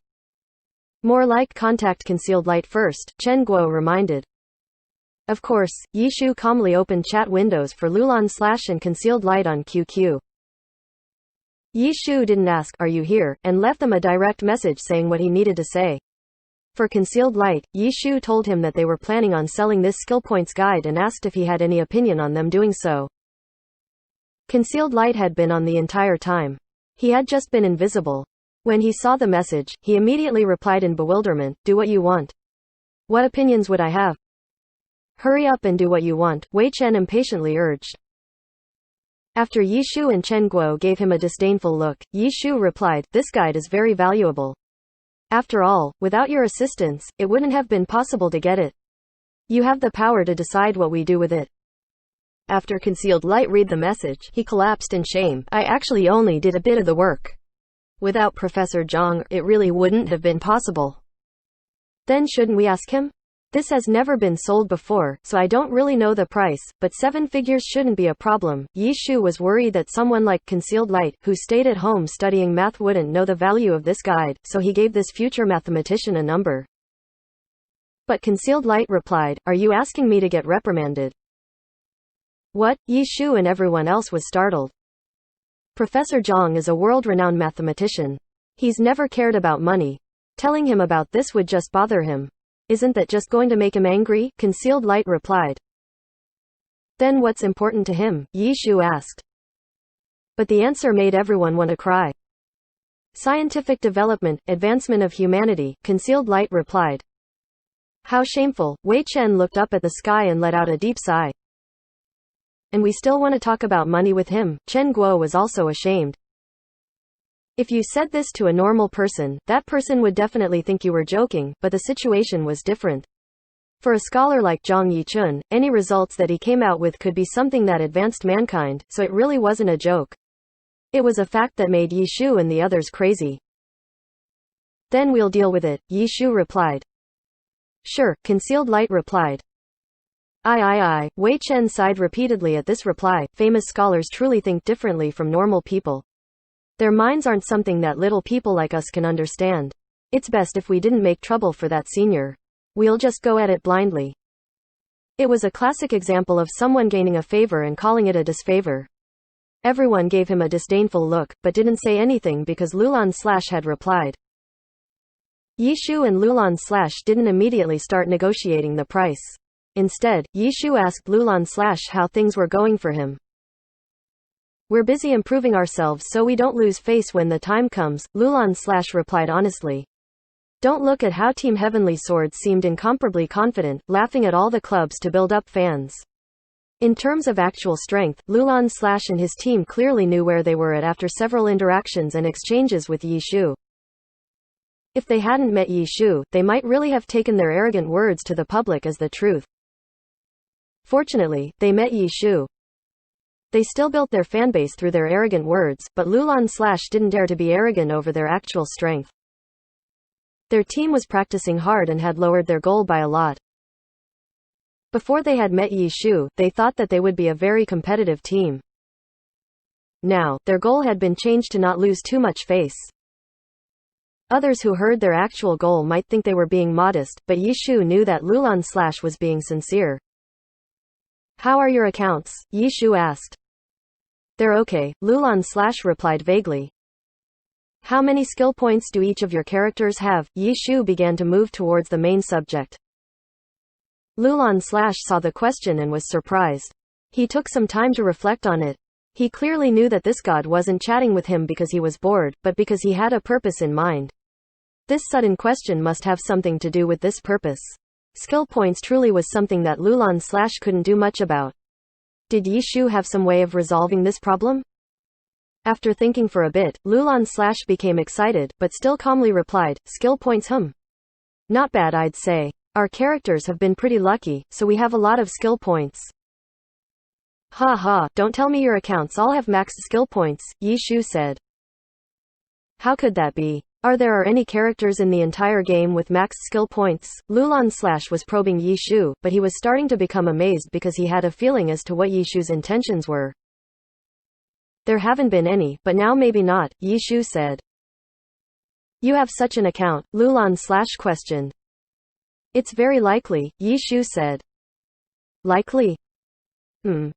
More like contact Concealed Light first, Chen Guo reminded. Of course, Yi Shu calmly opened chat windows for Lulan/ and Concealed Light on QQ. Yi Shu didn't ask, "Are you here?" and left them a direct message saying what he needed to say. For Concealed Light, Yi Shu told him that they were planning on selling this skill points guide and asked if he had any opinion on them doing so. Concealed Light had been on the entire time. He had just been invisible. When he saw the message, he immediately replied in bewilderment, "Do what you want. What opinions would I have?" "Hurry up and do what you want," Wei Chen impatiently urged. After Yi Shu and Chen Guo gave him a disdainful look, Yi Shu replied, "This guide is very valuable. After all, without your assistance, it wouldn't have been possible to get it. You have the power to decide what we do with it." After Concealed Light read the message, he collapsed in shame. "I actually only did a bit of the work. Without Professor Zhang, it really wouldn't have been possible." "Then shouldn't we ask him? This has never been sold before, so I don't really know the price, but 7 figures shouldn't be a problem." Yi Shu was worried that someone like Concealed Light, who stayed at home studying math, wouldn't know the value of this guide, so he gave this future mathematician a number. But Concealed Light replied, "Are you asking me to get reprimanded?" "What?" Yi Shu and everyone else was startled. Professor Zhang is a world-renowned mathematician. He's never cared about money. Telling him about this would just bother him. Isn't that just going to make him angry? Concealed Light replied. Then what's important to him? Yi Shu asked. But the answer made everyone want to cry. Scientific development, advancement of humanity, Concealed Light replied. How shameful. Wei Chen looked up at the sky and let out a deep sigh. And we still want to talk about money with him? Chen Guo was also ashamed. If you said this to a normal person, that person would definitely think you were joking, but the situation was different. For a scholar like Zhang Yichun, any results that he came out with could be something that advanced mankind, so it really wasn't a joke. It was a fact that made Yi Shu and the others crazy. Then we'll deal with it, Yi Shu replied. Sure, Concealed Light replied. I. Wei Chen sighed repeatedly at this reply. Famous scholars truly think differently from normal people. Their minds aren't something that little people like us can understand. It's best if we didn't make trouble for that senior. We'll just go at it blindly. It was a classic example of someone gaining a favor and calling it a disfavor. Everyone gave him a disdainful look, but didn't say anything because Lulan Slash had replied. Yi Shu and Lulan Slash didn't immediately start negotiating the price. Instead, Yi Shu asked Lulan Slash how things were going for him. We're busy improving ourselves so we don't lose face when the time comes, Lulan Slash replied honestly. Don't look at how Team Heavenly Swords seemed incomparably confident, laughing at all the clubs to build up fans. In terms of actual strength, Lulan Slash and his team clearly knew where they were at after several interactions and exchanges with Yi Shu. If they hadn't met Yi Shu, they might really have taken their arrogant words to the public as the truth. Fortunately, they met Yi Shu. They still built their fanbase through their arrogant words, but Lulan Slash didn't dare to be arrogant over their actual strength. Their team was practicing hard and had lowered their goal by a lot. Before they had met Yi Shu, they thought that they would be a very competitive team. Now, their goal had been changed to not lose too much face. Others who heard their actual goal might think they were being modest, but Yi Shu knew that Lulan Slash was being sincere. How are your accounts? Yi Shu asked. They're okay, Lulan Slash replied vaguely. How many skill points do each of your characters have? Yi Shu began to move towards the main subject. Lulan Slash saw the question and was surprised. He took some time to reflect on it. He clearly knew that this god wasn't chatting with him because he was bored, but because he had a purpose in mind. This sudden question must have something to do with this purpose. Skill points truly was something that Lulan Slash couldn't do much about. Did Yi Shu have some way of resolving this problem? After thinking for a bit, Lulan Slash became excited, but still calmly replied, skill points Not bad I'd say. Our characters have been pretty lucky, so we have a lot of skill points. Ha ha, don't tell me your accounts all have maxed skill points, Yi Shu said. How could that be? Are there any characters in the entire game with maxed skill points? Lulan Slash was probing Yi Shu, but he was starting to become amazed because he had a feeling as to what Yi Shu's intentions were. There haven't been any, but now maybe not, Yi Shu said. You have such an account? Lulan Slash questioned. It's very likely, Yi Shu said. Likely?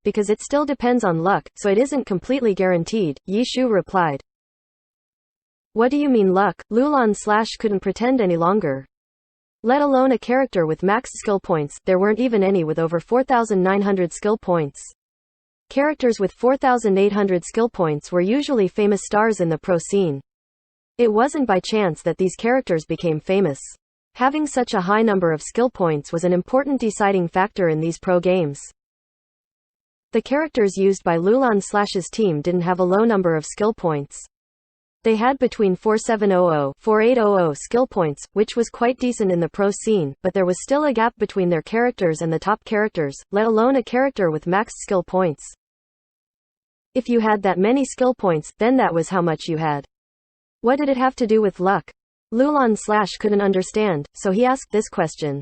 Because it still depends on luck, so it isn't completely guaranteed, Yi Shu replied. What do you mean luck? Lulan Slash couldn't pretend any longer. Let alone a character with maxed skill points, there weren't even any with over 4,900 skill points. Characters with 4,800 skill points were usually famous stars in the pro scene. It wasn't by chance that these characters became famous. Having such a high number of skill points was an important deciding factor in these pro games. The characters used by Lulan Slash's team didn't have a low number of skill points. They had between 4700–4800 skill points, which was quite decent in the pro scene, but there was still a gap between their characters and the top characters, let alone a character with maxed skill points. If you had that many skill points, then that was how much you had. What did it have to do with luck? Lulan Slash couldn't understand, so he asked this question.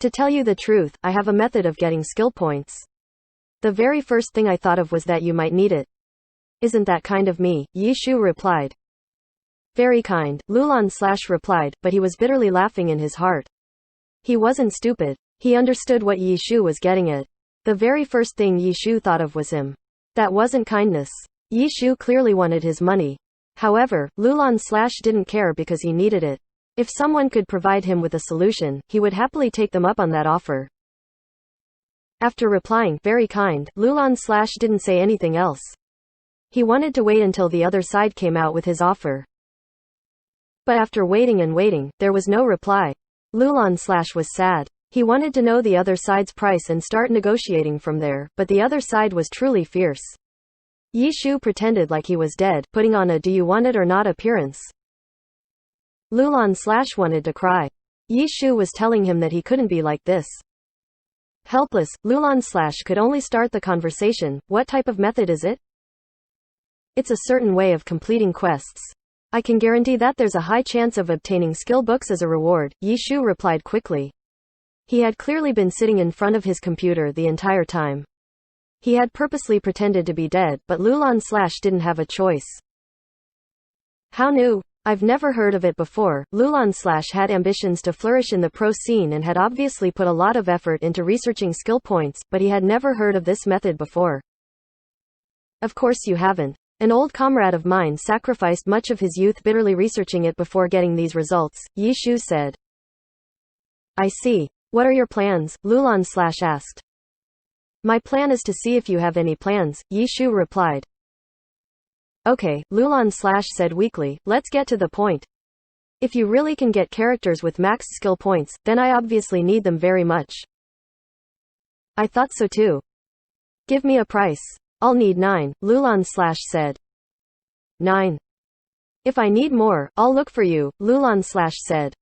To tell you the truth, I have a method of getting skill points. The very first thing I thought of was that you might need it. Isn't that kind of me? Yi Shu replied. Very kind, Lulan Slash replied, but he was bitterly laughing in his heart. He wasn't stupid. He understood what Yi Shu was getting at. The very first thing Yi Shu thought of was him. That wasn't kindness. Yi Shu clearly wanted his money. However, Lulan Slash didn't care because he needed it. If someone could provide him with a solution, he would happily take them up on that offer. After replying, "Very kind," Lulan Slash didn't say anything else. He wanted to wait until the other side came out with his offer. But after waiting and waiting, there was no reply. Lulan Slash was sad. He wanted to know the other side's price and start negotiating from there, but the other side was truly fierce. Yi Shu pretended like he was dead, putting on a "do you want it or not" appearance. Lulan Slash wanted to cry. Yi Shu was telling him that he couldn't be like this. Helpless, Lulan Slash could only start the conversation. "What type of method is it?" "It's a certain way of completing quests. I can guarantee that there's a high chance of obtaining skill books as a reward," Yi Shu replied quickly. He had clearly been sitting in front of his computer the entire time. He had purposely pretended to be dead, but Lulan Slash didn't have a choice. "How new? I've never heard of it before." Lulan Slash had ambitions to flourish in the pro scene and had obviously put a lot of effort into researching skill points, but he had never heard of this method before. "Of course you haven't. An old comrade of mine sacrificed much of his youth bitterly researching it before getting these results," Yi Shu said. "I see. What are your plans?" Lulan Slash asked. "My plan is to see if you have any plans," Yi Shu replied. "Okay," Lulan Slash said weakly, "let's get to the point. If you really can get characters with max skill points, then I obviously need them very much." "I thought so too. Give me a price." "I'll need 9, Lulan Slash said. 9? If I need more, I'll look for you," Lulan Slash said.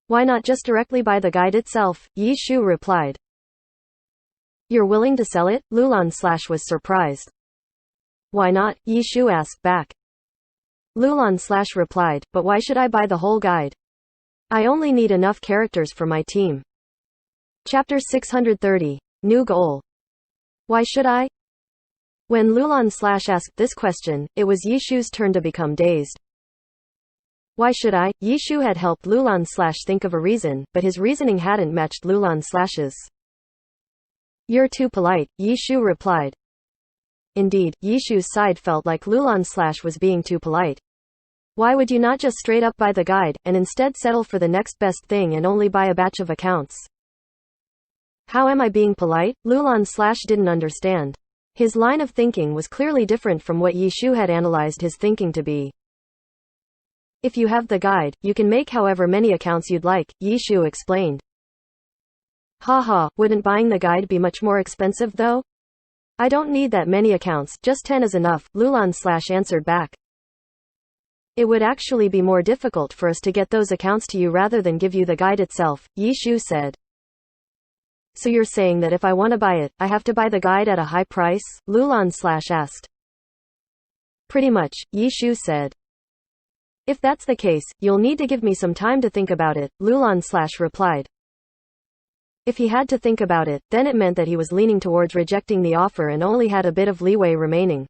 "Why not just directly buy the guide itself?" Yi Shu replied. "You're willing to sell it?" Lulan Slash was surprised. "Why not?" Yi Shu asked back. Lulan Slash replied, "But why should I buy the whole guide? I only need enough characters for my team." Chapter 630. New Goal. Why should I? When Lulan Slash asked this question, it was Yi Shu's turn to become dazed. Why should I? Yi Shu had helped Lulan Slash think of a reason, but his reasoning hadn't matched Lulan Slash's. "You're too polite," Yi Shu replied. Indeed, Yi Shu's side felt like Lulan Slash was being too polite. Why would you not just straight up buy the guide, and instead settle for the next best thing and only buy a batch of accounts? How am I being polite? Lulan Slash didn't understand. His line of thinking was clearly different from what Yi Shu had analyzed his thinking to be. "If you have the guide, you can make however many accounts you'd like," Yi Shu explained. Haha, wouldn't buying the guide be much more expensive though? "I don't need that many accounts, just 10 is enough," Lulan Slash answered back. "It would actually be more difficult for us to get those accounts to you rather than give you the guide itself," Yi Shu said. "So you're saying that if I want to buy it, I have to buy the guide at a high price?" Lulan Slash asked. "Pretty much," Yi Shu said. "If that's the case, you'll need to give me some time to think about it," Lulan Slash replied. If he had to think about it, then it meant that he was leaning towards rejecting the offer and only had a bit of leeway remaining.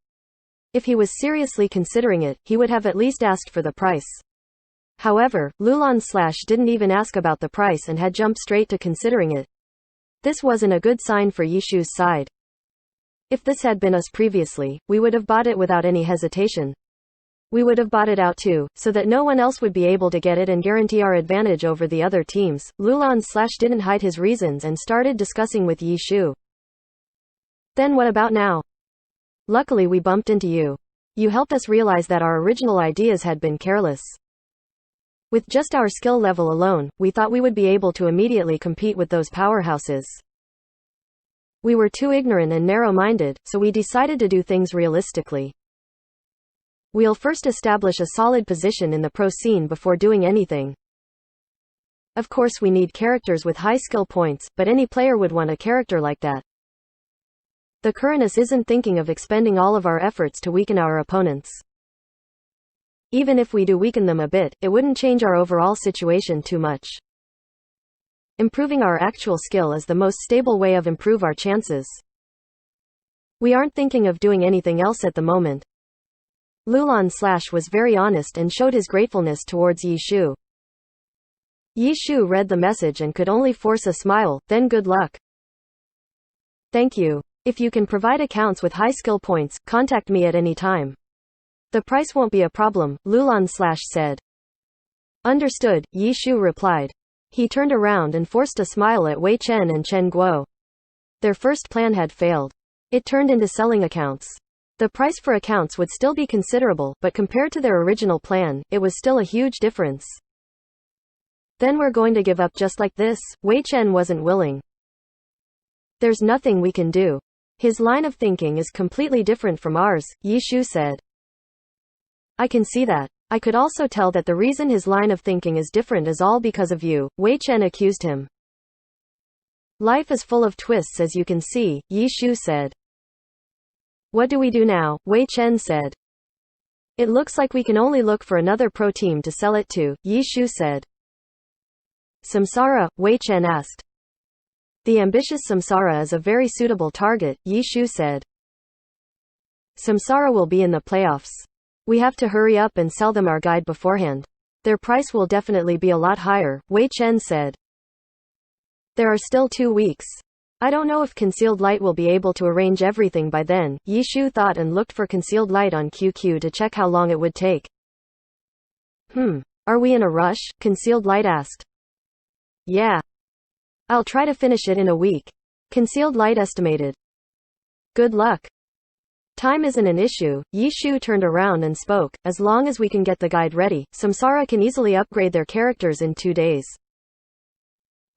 If he was seriously considering it, he would have at least asked for the price. However, Lulan Slash didn't even ask about the price and had jumped straight to considering it. This wasn't a good sign for Yi Shu's side. If this had been us previously, we would have bought it without any hesitation. We would have bought it out too, so that no one else would be able to get it and guarantee our advantage over the other teams. Lulan Slash didn't hide his reasons and started discussing with Yi Shu. "Then what about now? Luckily we bumped into you. You helped us realize that our original ideas had been careless. With just our skill level alone, we thought we would be able to immediately compete with those powerhouses. We were too ignorant and narrow-minded, so we decided to do things realistically. We'll first establish a solid position in the pro scene before doing anything. Of course we need characters with high skill points, but any player would want a character like that. The Currenus isn't thinking of expending all of our efforts to weaken our opponents. Even if we do weaken them a bit, it wouldn't change our overall situation too much. Improving our actual skill is the most stable way of improve our chances. We aren't thinking of doing anything else at the moment." Lulan Slash was very honest and showed his gratefulness towards Yi Shu. Yi Shu read the message and could only force a smile, then "Good luck." "Thank you. If you can provide accounts with high skill points, contact me at any time. The price won't be a problem, Lulan said. Understood, Yi Shu replied. He turned around and forced a smile at Wei Chen and Chen Guo. Their first plan had failed. It turned into selling accounts. The price for accounts would still be considerable, but compared to their original plan, it was still a huge difference. Then we're going to give up just like this? Wei Chen wasn't willing. There's nothing we can do. His line of thinking is completely different from ours, Yi Shu said. I can see that. I could also tell that the reason his line of thinking is different is all because of you, Wei Chen accused him. Life is full of twists as you can see, Yi Shu said. What do we do now? Wei Chen said. It looks like we can only look for another pro team to sell it to, Yi Shu said. Samsara, Wei Chen asked. The ambitious Samsara is a very suitable target, Yi Shu said. Samsara will be in the playoffs. We have to hurry up and sell them our guide beforehand. Their price will definitely be a lot higher, Wei Chen said. There are still 2 weeks. I don't know if Concealed Light will be able to arrange everything by then, Yi Shu thought and looked for Concealed Light on QQ to check how long it would take. Are we in a rush? Concealed Light asked. Yeah. I'll try to finish it in a week. Concealed Light estimated. Good luck. Time isn't an issue, Yi Shu turned around and spoke. As long as we can get the guide ready, Samsara can easily upgrade their characters in 2 days.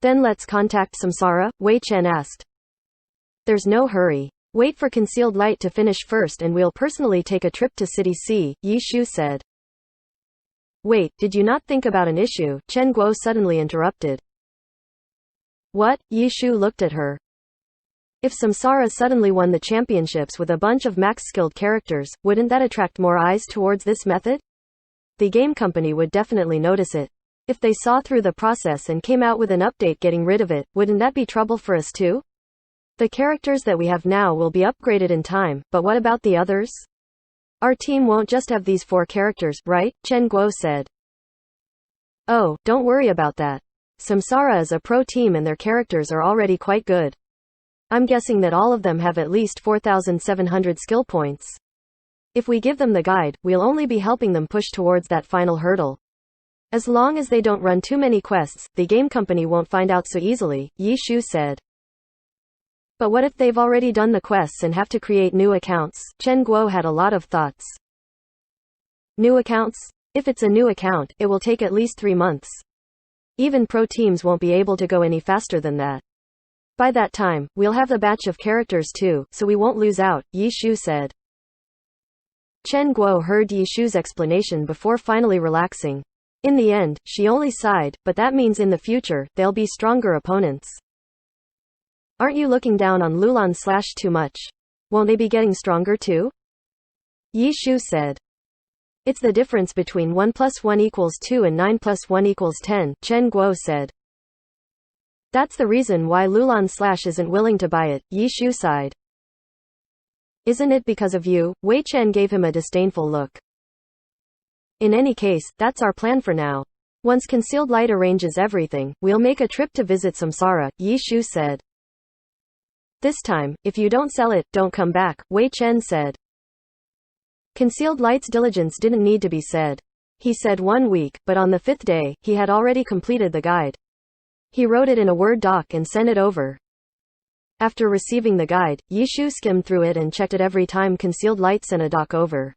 Then let's contact Samsara, Wei Chen asked. There's no hurry. Wait for Concealed Light to finish first and we'll personally take a trip to City C, Yi Shu said. Wait, did you not think about an issue? Chen Guo suddenly interrupted. What? Yi Shu looked at her. If Samsara suddenly won the championships with a bunch of max-skilled characters, wouldn't that attract more eyes towards this method? The game company would definitely notice it. If they saw through the process and came out with an update getting rid of it, wouldn't that be trouble for us too? The characters that we have now will be upgraded in time, but what about the others? Our team won't just have these 4 characters, right? Chen Guo said. Oh, don't worry about that. Samsara is a pro team and their characters are already quite good. I'm guessing that all of them have at least 4,700 skill points. If we give them the guide, we'll only be helping them push towards that final hurdle. As long as they don't run too many quests, the game company won't find out so easily, Yi Shu said. But what if they've already done the quests and have to create new accounts? Chen Guo had a lot of thoughts. New accounts? If it's a new account, it will take at least 3 months. Even pro teams won't be able to go any faster than that. By that time, we'll have a batch of characters too, so we won't lose out, Yi Shu said. Chen Guo heard Yi Shu's explanation before finally relaxing. In the end, she only sighed, but that means in the future, they'll be stronger opponents. Aren't you looking down on Lulan too much? Won't they be getting stronger too? Yi Shu said. It's the difference between 1 + 1 = 2 and 9 + 1 = 10, Chen Guo said. That's the reason why Lulan isn't willing to buy it, Yi Shu sighed. Isn't it because of you? Wei Chen gave him a disdainful look. In any case, that's our plan for now. Once Concealed Light arranges everything, we'll make a trip to visit Samsara, Yi Shu said. This time, if you don't sell it, don't come back, Wei Chen said. Concealed Light's diligence didn't need to be said. He said 1 week, but on the 5th day, he had already completed the guide. He wrote it in a Word doc and sent it over. After receiving the guide, Yi Shu skimmed through it and checked it every time Concealed Light sent a doc over.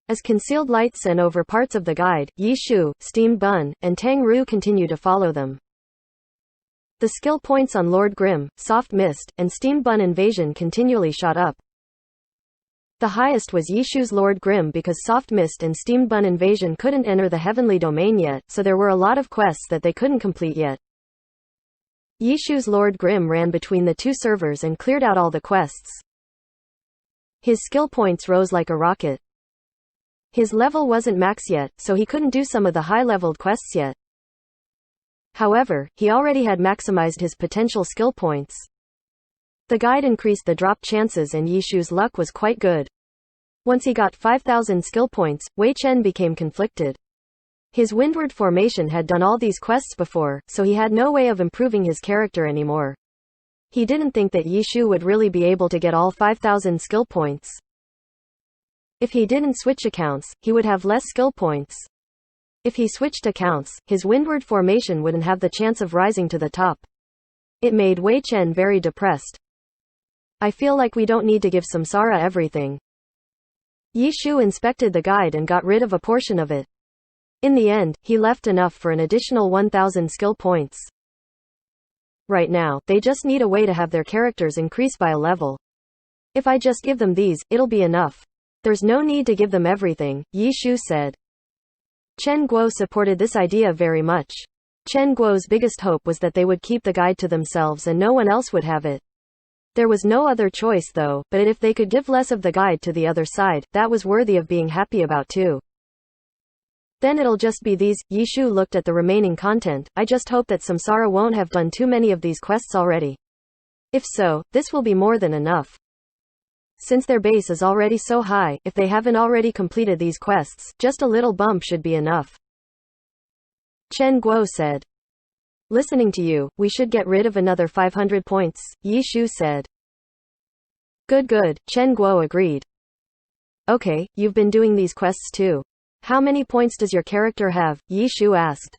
As Concealed Light sent over parts of the guide, Yi Shu, Steam Bun, and Tang Ru continued to follow them. The skill points on Lord Grimm, Soft Mist, and Steam Bun Invasion continually shot up. The highest was Yi Shu's Lord Grimm because Soft Mist and Steam Bun Invasion couldn't enter the Heavenly Domain yet, so there were a lot of quests that they couldn't complete yet. Yi Shu's Lord Grimm ran between the 2 servers and cleared out all the quests. His skill points rose like a rocket. His level wasn't max yet, so he couldn't do some of the high-leveled quests yet. However, he already had maximized his potential skill points. The guide increased the drop chances and Yi Shu's luck was quite good. Once he got 5,000 skill points, Wei Chen became conflicted. His Windward formation had done all these quests before, so he had no way of improving his character anymore. He didn't think that Yi Shu would really be able to get all 5,000 skill points. If he didn't switch accounts, he would have less skill points. If he switched accounts, his windward formation wouldn't have the chance of rising to the top. It made Wei Chen very depressed. I feel like we don't need to give Samsara everything. Yi Shu inspected the guide and got rid of a portion of it. In the end, he left enough for an additional 1,000 skill points. Right now, they just need a way to have their characters increase by a level. If I just give them these, it'll be enough. There's no need to give them everything, Yi Shu said. Chen Guo supported this idea very much. Chen Guo's biggest hope was that they would keep the guide to themselves and no one else would have it. There was no other choice though, but if they could give less of the guide to the other side, that was worthy of being happy about too. Then it'll just be these. Yi Shu looked at the remaining content. I just hope that Samsara won't have done too many of these quests already. If so, this will be more than enough. Since their base is already so high, if they haven't already completed these quests, just a little bump should be enough. Chen Guo said. Listening to you, we should get rid of another 500 points, Yi Shu said. Good, Chen Guo agreed. Okay, you've been doing these quests too. How many points does your character have? Yi Shu asked.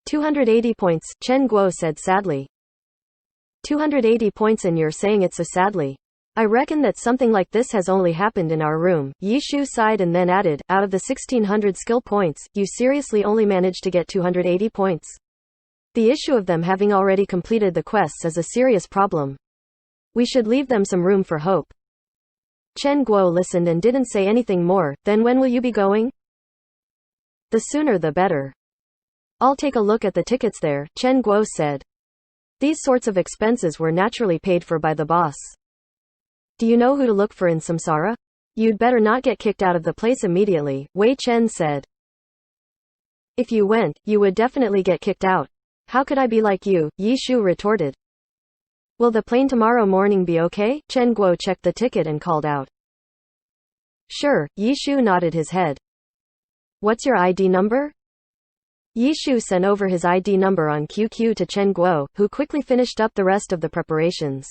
280 points, Chen Guo said sadly. 280 points, and you're saying it so sadly. I reckon that something like this has only happened in our room. Yi Shu sighed and then added, out of the 1600 skill points, you seriously only managed to get 280 points. The issue of them having already completed the quests is a serious problem. We should leave them some room for hope. Chen Guo listened and didn't say anything more. Then when will you be going? The sooner the better. I'll take a look at the tickets there, Chen Guo said. These sorts of expenses were naturally paid for by the boss. Do you know who to look for in Samsara? You'd better not get kicked out of the place immediately, Wei Chen said. If you went, you would definitely get kicked out. How could I be like you? Yi Shu retorted. Will the plane tomorrow morning be okay? Chen Guo checked the ticket and called out. Sure, Yi Shu nodded his head. What's your ID number? Yi Shu sent over his ID number on QQ to Chen Guo, who quickly finished up the rest of the preparations.